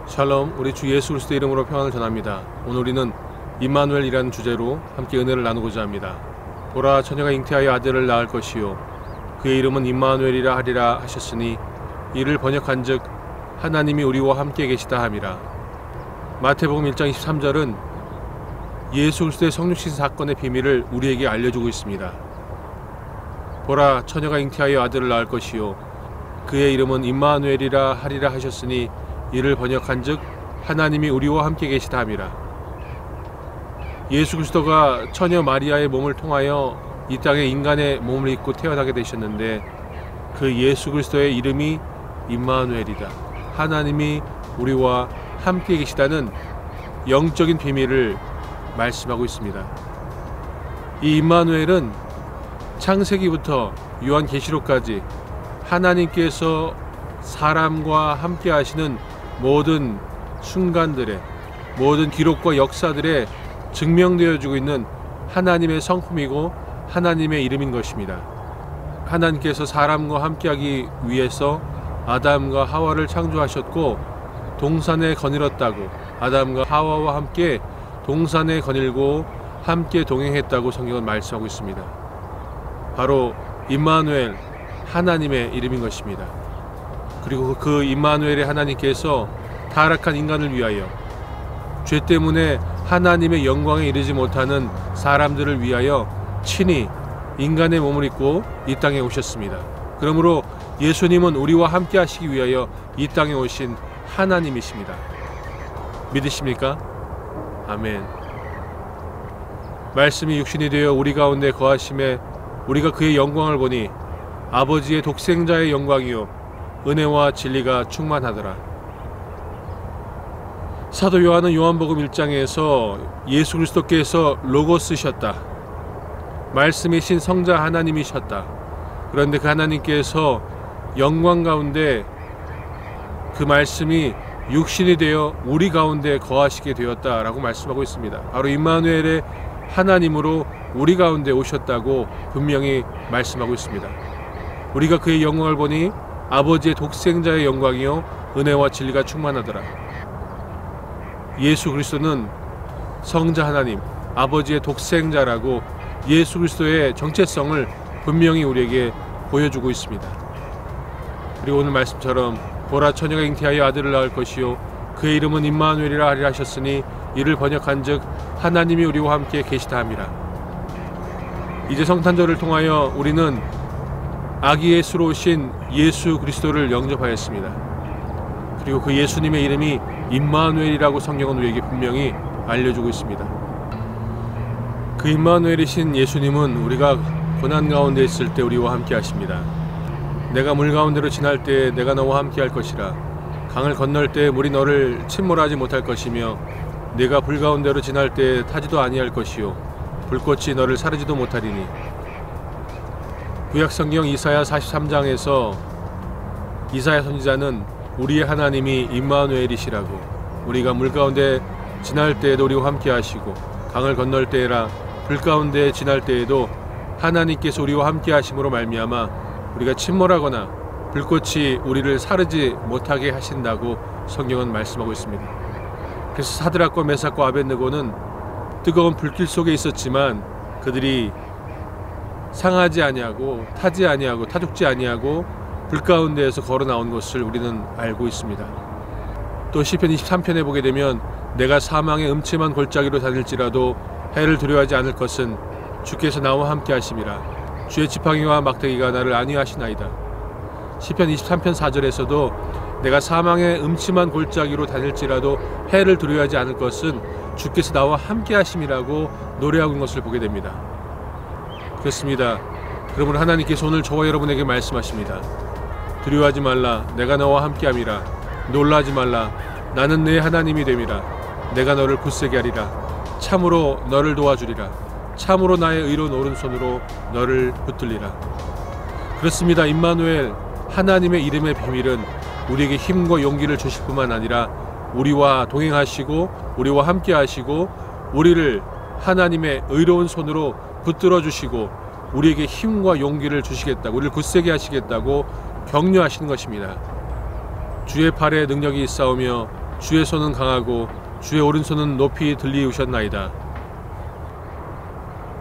샬롬, 우리 주 예수 그리스도의 이름으로 평안을 전합니다. 오늘 우리는 임마누엘이라는 주제로 함께 은혜를 나누고자 합니다. 보라, 처녀가 잉태하여 아들을 낳을 것이요 그의 이름은 임마누엘이라 하리라 하셨으니 이를 번역한즉 하나님이 우리와 함께 계시다 함이라. 마태복음 1장 23절은 예수 그리스도의 성육신 사건의 비밀을 우리에게 알려주고 있습니다. 보라, 처녀가 잉태하여 아들을 낳을 것이요 그의 이름은 임마누엘이라 하리라 하셨으니 이를 번역한즉 하나님이 우리와 함께 계시다 함이라. 예수 그리스도가 처녀 마리아의 몸을 통하여 이 땅에 인간의 몸을 입고 태어나게 되셨는데 그 예수 그리스도의 이름이 임마누엘이다. 하나님이 우리와 함께 계시다는 영적인 비밀을 말씀하고 있습니다. 이 임마누엘은 창세기부터 요한계시록까지 하나님께서 사람과 함께 하시는 모든 순간들의 모든 기록과 역사들에 증명되어지고 있는 하나님의 성품이고 하나님의 이름인 것입니다. 하나님께서 사람과 함께하기 위해서 아담과 하와를 창조하셨고 동산에 거닐었다고, 아담과 하와와 함께 동산에 거닐고 함께 동행했다고 성경은 말씀하고 있습니다. 바로 임마누엘, 하나님의 이름인 것입니다. 그리고 그 임마누엘의 하나님께서 타락한 인간을 위하여, 죄 때문에 하나님의 영광에 이르지 못하는 사람들을 위하여 친히 인간의 몸을 입고 이 땅에 오셨습니다. 그러므로 예수님은 우리와 함께 하시기 위하여 이 땅에 오신 하나님이십니다. 믿으십니까? 아멘. 말씀이 육신이 되어 우리 가운데 거하심에 우리가 그의 영광을 보니 아버지의 독생자의 영광이요 은혜와 진리가 충만하더라. 사도 요한은 요한복음 1장에서 예수 그리스도께서 로고스셨다, 말씀이신 성자 하나님이셨다. 그런데 그 하나님께서 영광 가운데 그 말씀이 육신이 되어 우리 가운데 거하시게 되었다라고 말씀하고 있습니다. 바로 임마누엘의 하나님으로 우리 가운데 오셨다고 분명히 말씀하고 있습니다. 우리가 그의 영광을 보니 아버지의 독생자의 영광이요 은혜와 진리가 충만하더라. 예수 그리스도는 성자 하나님, 아버지의 독생자라고 예수 그리스도의 정체성을 분명히 우리에게 보여주고 있습니다. 그리고 오늘 말씀처럼 보라, 처녀가 잉태하여 아들을 낳을 것이요 그의 이름은 임마누엘이라 하리라 하셨으니 이를 번역한즉 하나님이 우리와 함께 계시다 함이라. 이제 성탄절을 통하여 우리는 아기 예수로 오신 예수 그리스도를 영접하였습니다. 그리고 그 예수님의 이름이 임마누엘이라고 성경은 우리에게 분명히 알려주고 있습니다. 그 임마누엘이신 예수님은 우리가 고난 가운데 있을 때 우리와 함께 하십니다. 내가 물 가운데로 지날 때 내가 너와 함께 할 것이라. 강을 건널 때 물이 너를 침몰하지 못할 것이며 내가 불 가운데로 지날 때 타지도 아니할 것이요 불꽃이 너를 사르지도 못하리니. 구약성경 이사야 43장에서 이사야 선지자는 우리의 하나님이 임마누엘이시라고, 우리가 물 가운데 지날 때에도 우리와 함께 하시고 강을 건널 때라 불 가운데 지날 때에도 하나님께서 우리와 함께 하심으로 말미암아 우리가 침몰하거나 불꽃이 우리를 사르지 못하게 하신다고 성경은 말씀하고 있습니다. 그래서 사드락과 메삭과 아벳느고는 뜨거운 불길 속에 있었지만 그들이 상하지 아니하고 타지 아니하고 타죽지 아니하고 불 가운데에서 걸어 나온 것을 우리는 알고 있습니다. 또 시편 23편에 보게 되면 내가 사망의 음침한 골짜기로 다닐지라도 해를 두려워하지 않을 것은 주께서 나와 함께 하심이라. 주의 지팡이와 막대기가 나를 안위하시나이다. 시편 23편 4절에서도 내가 사망의 음침한 골짜기로 다닐지라도 해를 두려워하지 않을 것은 주께서 나와 함께 하심이라고 노래하고 있는 것을 보게 됩니다. 그렇습니다. 그러므로 하나님께서 오늘 저와 여러분에게 말씀하십니다. 두려워하지 말라, 내가 너와 함께함이라. 놀라지 말라, 나는 내 하나님이 됨이라. 내가 너를 굳세게 하리라. 참으로 너를 도와주리라. 참으로 나의 의로운 오른손으로 너를 붙들리라. 그렇습니다. 임마누엘, 하나님의 이름의 비밀은 우리에게 힘과 용기를 주실 뿐만 아니라 우리와 동행하시고 우리와 함께 하시고 우리를 하나님의 의로운 손으로 붙들어 주시고 우리에게 힘과 용기를 주시겠다고, 우리를 굳세게 하시겠다고 격려하시는 것입니다. 주의 팔에 능력이 있사오며 주의 손은 강하고 주의 오른손은 높이 들리우셨나이다.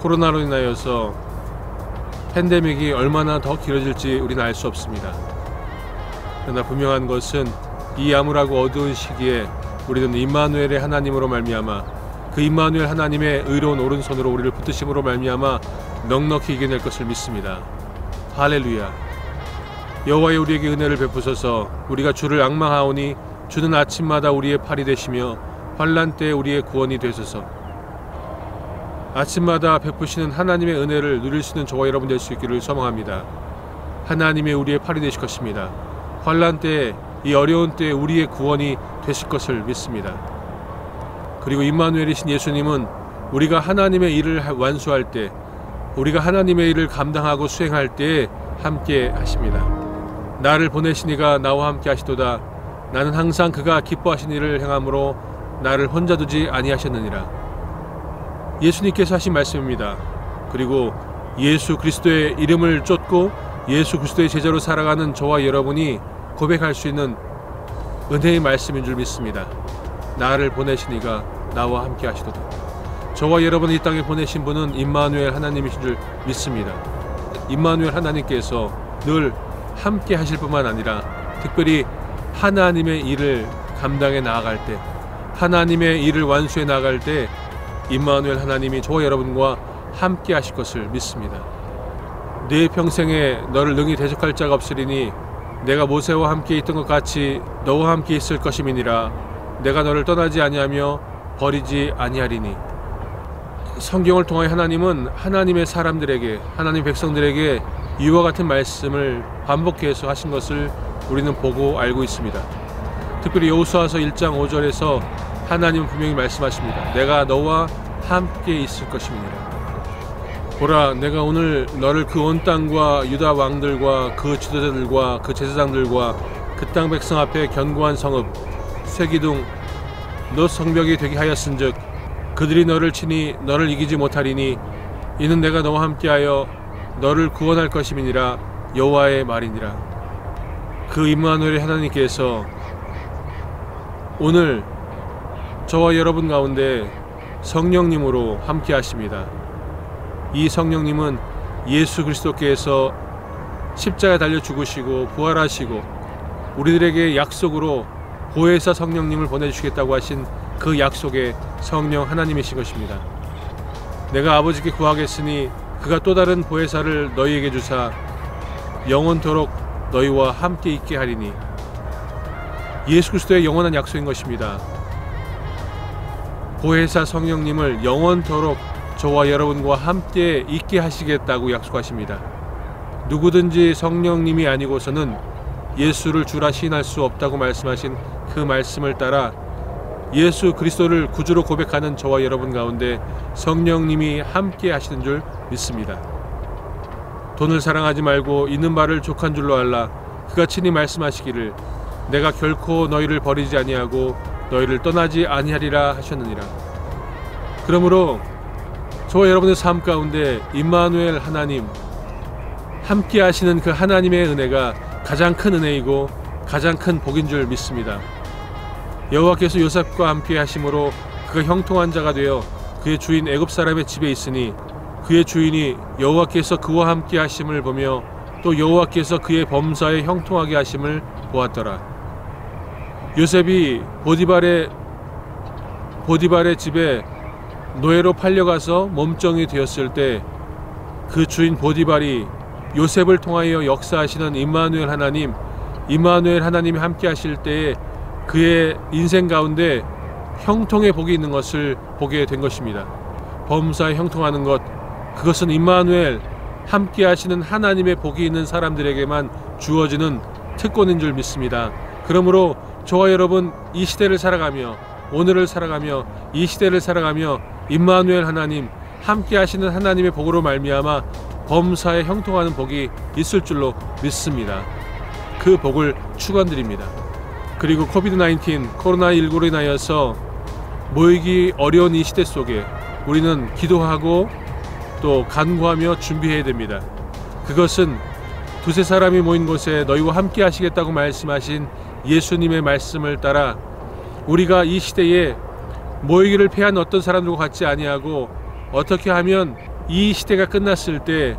코로나로 인하여서 팬데믹이 얼마나 더 길어질지 우리는 알 수 없습니다. 그러나 분명한 것은 이 암울하고 어두운 시기에 우리는 임마누엘의 하나님으로 말미암아 그 임마누엘 하나님의 의로운 오른손으로 우리를 붙드심으로 말미암아 넉넉히 이겨낼 것을 믿습니다. 할렐루야. 여호와의 우리에게 은혜를 베푸소서. 우리가 주를 앙망하오니 주는 아침마다 우리의 팔이 되시며 환난 때에 우리의 구원이 되소서. 아침마다 베푸시는 하나님의 은혜를 누릴 수 있는 저와 여러분 될 수 있기를 소망합니다. 하나님의 우리의 팔이 되실 것입니다. 환난 때에, 이 어려운 때에 우리의 구원이 되실 것을 믿습니다. 그리고 임마누엘이신 예수님은 우리가 하나님의 일을 완수할 때, 우리가 하나님의 일을 감당하고 수행할 때에 함께 하십니다. 나를 보내시니가 나와 함께 하시도다. 나는 항상 그가 기뻐하신 일을 행함으로 나를 혼자 두지 아니하셨느니라. 예수님께서 하신 말씀입니다. 그리고 예수 그리스도의 이름을 쫓고 예수 그리스도의 제자로 살아가는 저와 여러분이 고백할 수 있는 은혜의 말씀인 줄 믿습니다. 나를 보내시니가 나와 함께 하시도다. 저와 여러분을 이 땅에 보내신 분은 임마누엘 하나님이신 줄 믿습니다. 임마누엘 하나님께서 늘 함께 하실 뿐만 아니라 특별히 하나님의 일을 감당해 나아갈 때, 하나님의 일을 완수해 나아갈 때 임마누엘 하나님이 저와 여러분과 함께 하실 것을 믿습니다. 내 평생에 너를 능히 대적할 자가 없으리니 내가 모세와 함께 있던 것 같이 너와 함께 있을 것임이니라. 내가 너를 떠나지 아니하며 버리지 아니하리니. 성경을 통하여 하나님은 하나님의 사람들에게, 하나님 백성들에게 이와 같은 말씀을 반복해서 하신 것을 우리는 보고 알고 있습니다. 특별히 여호수아서 1장 5절에서 하나님은 분명히 말씀하십니다. 내가 너와 함께 있을 것임이니라. 보라, 내가 오늘 너를 그 온 땅과 유다 왕들과 그 지도자들과 그 제사장들과 그 땅 백성 앞에 견고한 성읍 쇠기둥 너 성벽이 되게 하였은즉 그들이 너를 치니 너를 이기지 못하리니 이는 내가 너와 함께하여 너를 구원할 것임이니라. 여호와의 말이니라. 그 임마누엘의 하나님께서 오늘 저와 여러분 가운데 성령님으로 함께 하십니다. 이 성령님은 예수 그리스도께서 십자가에 달려 죽으시고 부활하시고 우리들에게 약속으로 보혜사 성령님을 보내주시겠다고 하신 그 약속의 성령 하나님이신 것입니다. 내가 아버지께 구하겠으니 그가 또 다른 보혜사를 너희에게 주사 영원토록 너희와 함께 있게 하리니. 예수 그리스도의 영원한 약속인 것입니다. 보혜사 성령님을 영원토록 저와 여러분과 함께 있게 하시겠다고 약속하십니다. 누구든지 성령님이 아니고서는 예수를 주라 시인할 수 없다고 말씀하신 그 말씀을 따라 예수 그리스도를 구주로 고백하는 저와 여러분 가운데 성령님이 함께 하시는 줄 믿습니다. 돈을 사랑하지 말고 있는 바를 족한 줄로 알라. 그가 친히 말씀하시기를 내가 결코 너희를 버리지 아니하고 너희를 떠나지 아니하리라 하셨느니라. 그러므로 저와 여러분의 삶 가운데 임마누엘 하나님 함께 하시는 그 하나님의 은혜가 가장 큰 은혜이고 가장 큰 복인 줄 믿습니다. 여호와께서 요셉과 함께 하심으로 그가 형통한 자가 되어 그의 주인 애굽 사람의 집에 있으니 그의 주인이 여호와께서 그와 함께 하심을 보며 또 여호와께서 그의 범사에 형통하게 하심을 보았더라. 요셉이 보디발의 집에 노예로 팔려가서 몸종이 되었을 때 그 주인 보디발이 요셉을 통하여 역사하시는 임마누엘 하나님이 함께 하실 때에 그의 인생 가운데 형통의 복이 있는 것을 보게 된 것입니다. 범사에 형통하는 것, 그것은 임마누엘 함께 하시는 하나님의 복이 있는 사람들에게만 주어지는 특권인 줄 믿습니다. 그러므로 저와 여러분 이 시대를 살아가며 오늘을 살아가며 이 시대를 살아가며 임마누엘 하나님 함께 하시는 하나님의 복으로 말미암아 범사에 형통하는 복이 있을 줄로 믿습니다. 그 복을 축원드립니다. 그리고 코비드-19 코로나19로 인하여서 모이기 어려운 이 시대 속에 우리는 기도하고 또 간구하며 준비해야 됩니다. 그것은 두세 사람이 모인 곳에 너희와 함께 하시겠다고 말씀하신 예수님의 말씀을 따라 우리가 이 시대에 모이기를 패한 어떤 사람들과 같지 아니하고 어떻게 하면 이 시대가 끝났을 때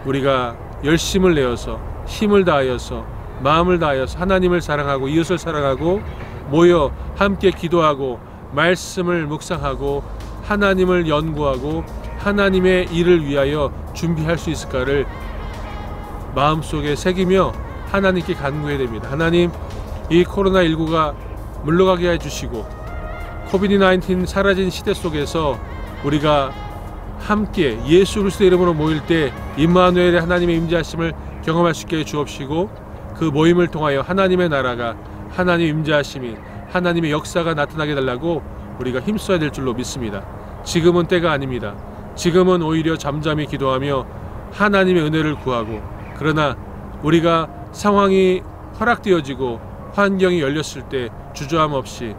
우리가 열심을 내어서 힘을 다하여서 마음을 다하여서 하나님을 사랑하고 이웃을 사랑하고 모여 함께 기도하고 말씀을 묵상하고 하나님을 연구하고 하나님의 일을 위하여 준비할 수 있을까를 마음속에 새기며 하나님께 간구해야 됩니다. 하나님, 이 코로나19가 물러가게 해주시고 코비드-19 사라진 시대 속에서 우리가 함께 예수 그리스도의 이름으로 모일 때 임마누엘의 하나님의 임재하심을 경험할 수 있게 주옵시고 그 모임을 통하여 하나님의 나라가, 하나님의 임재하심이, 하나님의 역사가 나타나게 달라고 우리가 힘써야 될 줄로 믿습니다. 지금은 때가 아닙니다. 지금은 오히려 잠잠히 기도하며 하나님의 은혜를 구하고, 그러나 우리가 상황이 허락되어지고 환경이 열렸을 때 주저함 없이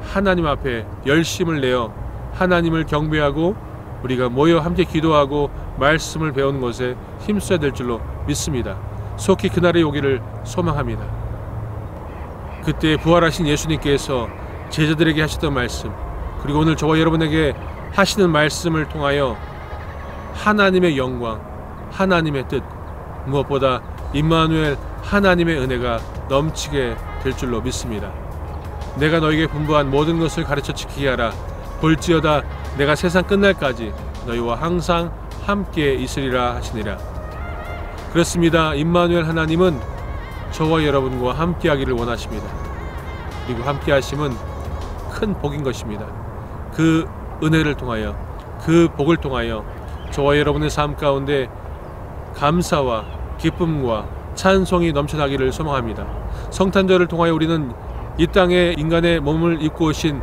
하나님 앞에 열심을 내어 하나님을 경배하고 우리가 모여 함께 기도하고 말씀을 배우는 것에 힘써야 될 줄로 믿습니다. 속히 그날이 오기를 소망합니다. 그때 부활하신 예수님께서 제자들에게 하셨던 말씀, 그리고 오늘 저와 여러분에게 하시는 말씀을 통하여 하나님의 영광, 하나님의 뜻, 무엇보다 임마누엘 하나님의 은혜가 넘치게 될 줄로 믿습니다. 내가 너에게 분부한 모든 것을 가르쳐 지키게 하라. 볼지어다 내가 세상 끝날까지 너희와 항상 함께 있으리라 하시니라. 그렇습니다. 임마누엘 하나님은 저와 여러분과 함께 하기를 원하십니다. 그리고 함께 하심은 큰 복인 것입니다. 그 은혜를 통하여, 그 복을 통하여 저와 여러분의 삶 가운데 감사와 기쁨과 찬송이 넘쳐나기를 소망합니다. 성탄절을 통하여 우리는 이 땅에 인간의 몸을 입고 오신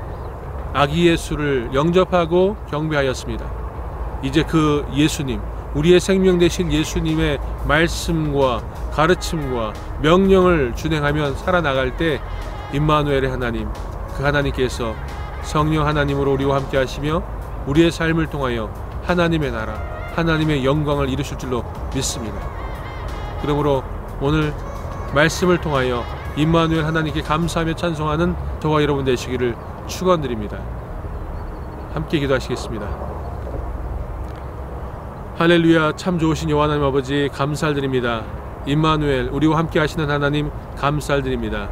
아기 예수를 영접하고 경배하였습니다. 이제 그 예수님, 우리의 생명 되신 예수님의 말씀과 가르침과 명령을 준행하면 살아나갈 때 임마누엘의 하나님, 그 하나님께서 성령 하나님으로 우리와 함께 하시며 우리의 삶을 통하여 하나님의 나라, 하나님의 영광을 이루실 줄로 믿습니다. 그러므로 오늘 말씀을 통하여 임마누엘 하나님께 감사하며 찬송하는 저와 여러분 되시기를 축원드립니다. 함께 기도하시겠습니다. 할렐루야. 참 좋으신 여호와 하나님 아버지 감사드립니다. 임마누엘, 우리와 함께 하시는 하나님 감사드립니다.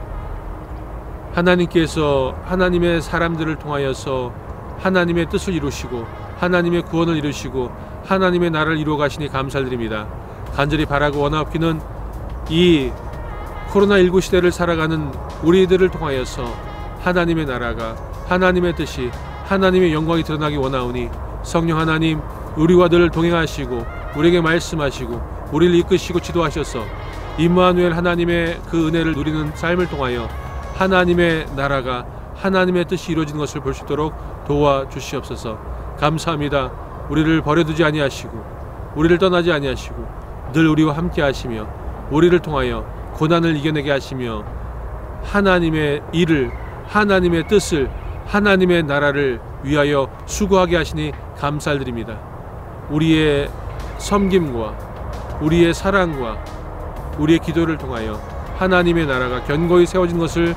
하나님께서 하나님의 사람들을 통하여서 하나님의 뜻을 이루시고 하나님의 구원을 이루시고 하나님의 나라를 이루어 가시니 감사드립니다. 간절히 바라고 원하옵기는 이 코로나19 시대를 살아가는 우리들을 통하여서 하나님의 나라가, 하나님의 뜻이, 하나님의 영광이 드러나기 원하오니 성령 하나님, 우리와 늘 동행하시고 우리에게 말씀하시고 우리를 이끄시고 지도하셔서 임마누엘 하나님의 그 은혜를 누리는 삶을 통하여 하나님의 나라가, 하나님의 뜻이 이루어지는 것을 볼 수 있도록 도와주시옵소서. 감사합니다. 우리를 버려두지 아니하시고 우리를 떠나지 아니하시고 늘 우리와 함께 하시며 우리를 통하여 고난을 이겨내게 하시며 하나님의 일을, 하나님의 뜻을, 하나님의 나라를 위하여 수고하게 하시니 감사드립니다. 우리의 섬김과 우리의 사랑과 우리의 기도를 통하여 하나님의 나라가 견고히 세워진 것을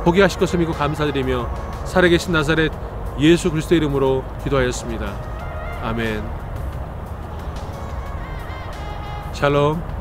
보게 하실 것을 믿고 감사드리며 살아계신 나사렛 예수 그리스도의 이름으로 기도하였습니다. 아멘. 샬롬.